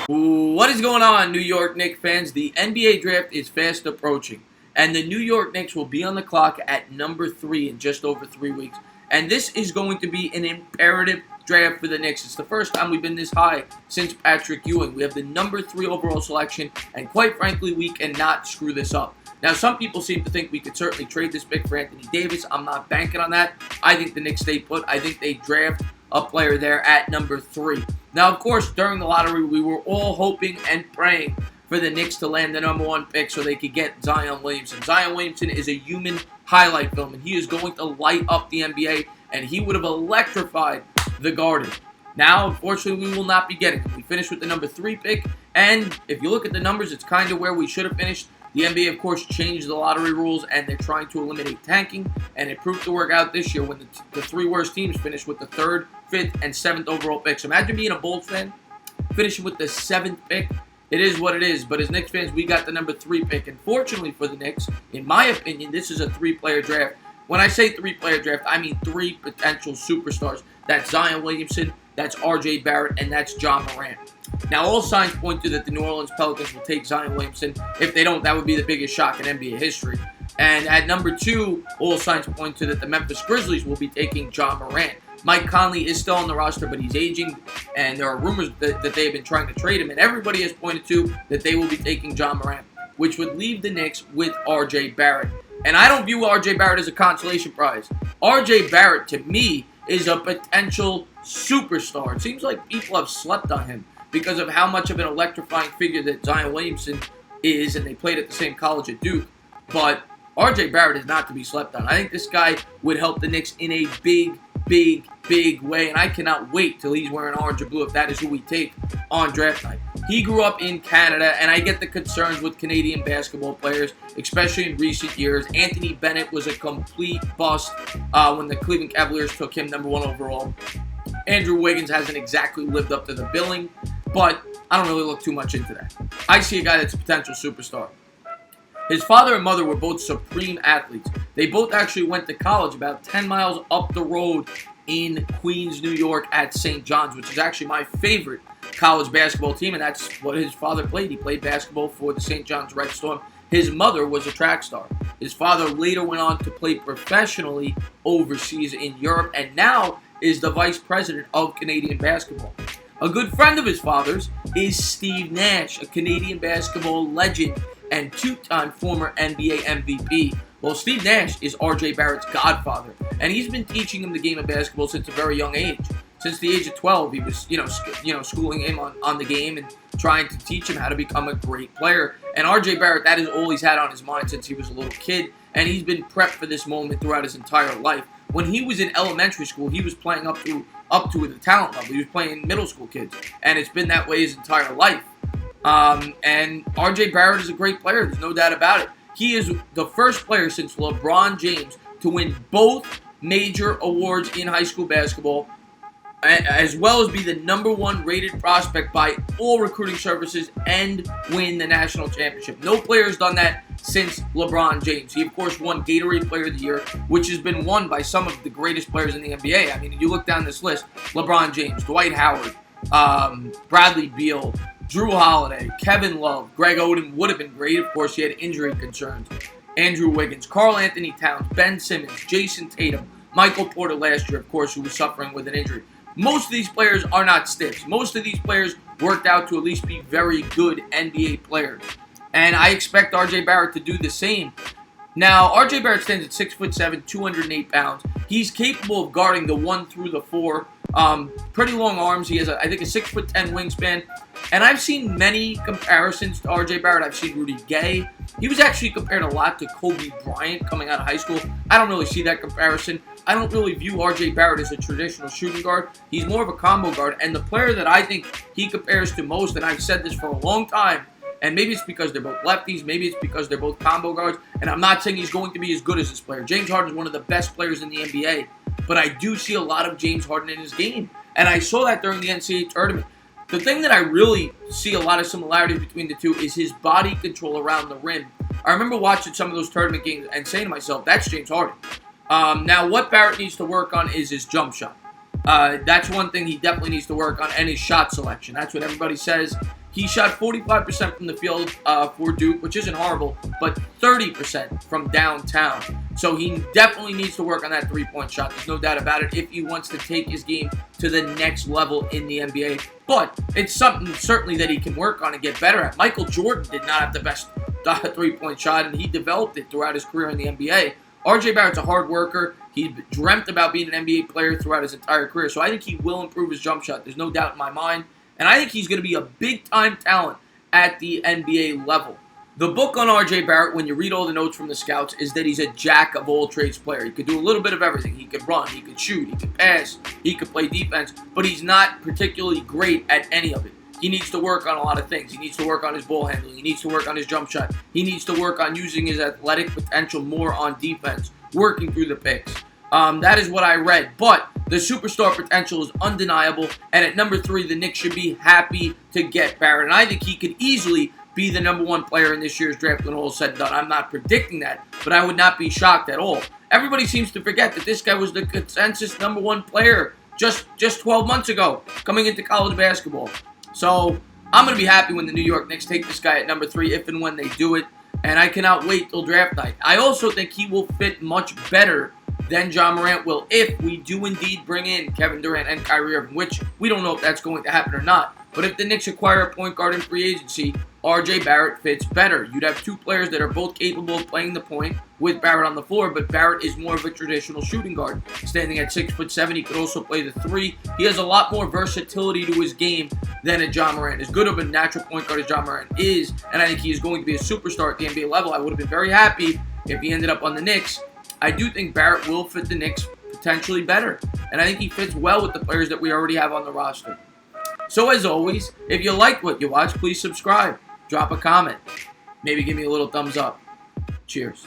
What is going on, New York Knicks fans? The NBA draft is fast approaching, and the New York Knicks will be on the clock at number 3 in just over 3 weeks. And this is going to be an imperative draft for the Knicks. It's the first time we've been this high since Patrick Ewing. We have the number 3 overall selection, and quite frankly, we cannot screw this up. Now, some people seem to think we could certainly trade this pick for Anthony Davis. I'm not banking on that. I think the Knicks stay put. I think they draft a player there at number 3. Now, of course, during the lottery, we were all hoping and praying for the Knicks to land the number 1 pick so they could get Zion Williamson. Zion Williamson is a human highlight film, and he is going to light up the NBA, and he would have electrified the Garden. Now, unfortunately, we will not be getting him. We finished with the number 3 pick, and if you look at the numbers, it's kind of where we should have finished. The NBA, of course, changed the lottery rules, and they're trying to eliminate tanking, and it proved to work out this year when the 3 worst teams finished with the 3rd, 5th, and 7th overall picks. So imagine being a Bulls fan, finishing with the 7th pick. It is what it is, but as Knicks fans, we got the number 3 pick, and fortunately for the Knicks, in my opinion, this is a 3-player draft. When I say 3-player draft, I mean 3 potential superstars. That's Zion Williamson, that's RJ Barrett, and that's Ja Morant. Now, all signs point to that the New Orleans Pelicans will take Zion Williamson. If they don't, that would be the biggest shock in NBA history. And at number 2, all signs point to that the Memphis Grizzlies will be taking Ja Morant. Mike Conley is still on the roster, but he's aging, and there are rumors that they have been trying to trade him, and everybody has pointed to that they will be taking Ja Morant, which would leave the Knicks with RJ Barrett. And I don't view RJ Barrett as a consolation prize. RJ Barrett, to me, is a potential superstar. It seems like people have slept on him because of how much of an electrifying figure that Zion Williamson is, and they played at the same college at Duke. But RJ Barrett is not to be slept on. I think this guy would help the Knicks in a big way, and I cannot wait till he's wearing orange or blue if that is who we take on draft night. He grew up in Canada, and I get the concerns with Canadian basketball players, especially in recent years. Anthony Bennett was a complete bust when the Cleveland Cavaliers took him number 1 overall. Andrew Wiggins hasn't exactly lived up to the billing, but I don't really look too much into that. I see a guy that's a potential superstar. His father and mother were both supreme athletes. They both actually went to college about 10 miles up the road in Queens, New York at St. John's, which is actually my favorite college basketball team, and that's what his father played. He played basketball for the St. John's Red Storm. His mother was a track star. His father later went on to play professionally overseas in Europe, and now is the vice president of Canadian basketball. A good friend of his father's is Steve Nash, a Canadian basketball legend and 2-time former NBA MVP. Well, Steve Nash is RJ Barrett's godfather, and he's been teaching him the game of basketball since a very young age. Since the age of 12, he was, schooling him on the game and trying to teach him how to become a great player. And RJ Barrett, that is all he's had on his mind since he was a little kid, and he's been prepped for this moment throughout his entire life. When he was in elementary school, he was playing up to the talent level. He was playing middle school kids, and it's been that way his entire life. And RJ Barrett is a great player. There's no doubt about it. He is the first player since LeBron James to win both major awards in high school basketball, as well as be the number 1 rated prospect by all recruiting services and win the national championship. No player has done that since LeBron James. He, of course, won Gatorade Player of the Year, which has been won by some of the greatest players in the NBA. I mean, if you look down this list, LeBron James, Dwight Howard, Bradley Beal, Drew Holiday, Kevin Love, Greg Oden would have been great. Of course, he had injury concerns. Andrew Wiggins, Karl Anthony Towns, Ben Simmons, Jason Tatum, Michael Porter last year, of course, who was suffering with an injury. Most of these players are not stiffs. Most of these players worked out to at least be very good NBA players. And I expect RJ Barrett to do the same. Now, RJ Barrett stands at 6'7", 208 pounds. He's capable of guarding the 1 through the 4. Pretty long arms. He has, I think, a 6'10" wingspan. And I've seen many comparisons to RJ Barrett. I've seen Rudy Gay. He was actually compared a lot to Kobe Bryant coming out of high school. I don't really see that comparison. I don't really view RJ Barrett as a traditional shooting guard. He's more of a combo guard. And the player that I think he compares to most, and I've said this for a long time, and maybe it's because they're both lefties, maybe it's because they're both combo guards, and I'm not saying he's going to be as good as this player. James Harden is one of the best players in the NBA, but I do see a lot of James Harden in his game, and I saw that during the NCAA tournament. The thing that I really see a lot of similarities between the two is his body control around the rim. I remember watching some of those tournament games and saying to myself, that's James Harden. Now, what Barrett needs to work on is his jump shot. That's one thing he definitely needs to work on, and his shot selection. That's what everybody says. He shot 45% from the field for Duke, which isn't horrible, but 30% from downtown. So he definitely needs to work on that three-point shot. There's no doubt about it if he wants to take his game to the next level in the NBA. But it's something certainly that he can work on and get better at. Michael Jordan did not have the best three-point shot, and he developed it throughout his career in the NBA. RJ Barrett's a hard worker. He dreamt about being an NBA player throughout his entire career. So I think he will improve his jump shot. There's no doubt in my mind. And I think he's going to be a big-time talent at the NBA level. The book on RJ Barrett, when you read all the notes from the scouts, is that he's a jack-of-all-trades player. He could do a little bit of everything. He could run, he could shoot, he could pass, he could play defense, but he's not particularly great at any of it. He needs to work on a lot of things. He needs to work on his ball handling. He needs to work on his jump shot. He needs to work on using his athletic potential more on defense, working through the picks. That is what I read. But the superstar potential is undeniable. And at number 3, the Knicks should be happy to get Barrett. And I think he could easily be the number 1 player in this year's draft when all is said and done. I'm not predicting that, but I would not be shocked at all. Everybody seems to forget that this guy was the consensus number 1 player just 12 months ago coming into college basketball. So I'm going to be happy when the New York Knicks take this guy at number 3 if and when they do it. And I cannot wait till draft night. I also think he will fit much better than Ja Morant will if we do indeed bring in Kevin Durant and Kyrie Irving, which we don't know if that's going to happen or not. But if the Knicks acquire a point guard in free agency, RJ Barrett fits better. You'd have 2 players that are both capable of playing the point with Barrett on the floor, but Barrett is more of a traditional shooting guard. Standing at 6'7", he could also play the 3. He has a lot more versatility to his game than a Ja Morant. As good of a natural point guard as Ja Morant is, and I think he is going to be a superstar at the NBA level. I would have been very happy if he ended up on the Knicks. I do think Barrett will fit the Knicks potentially better, and I think he fits well with the players that we already have on the roster. So as always, if you liked what you watched, please subscribe. Drop a comment. Maybe give me a little thumbs up. Cheers.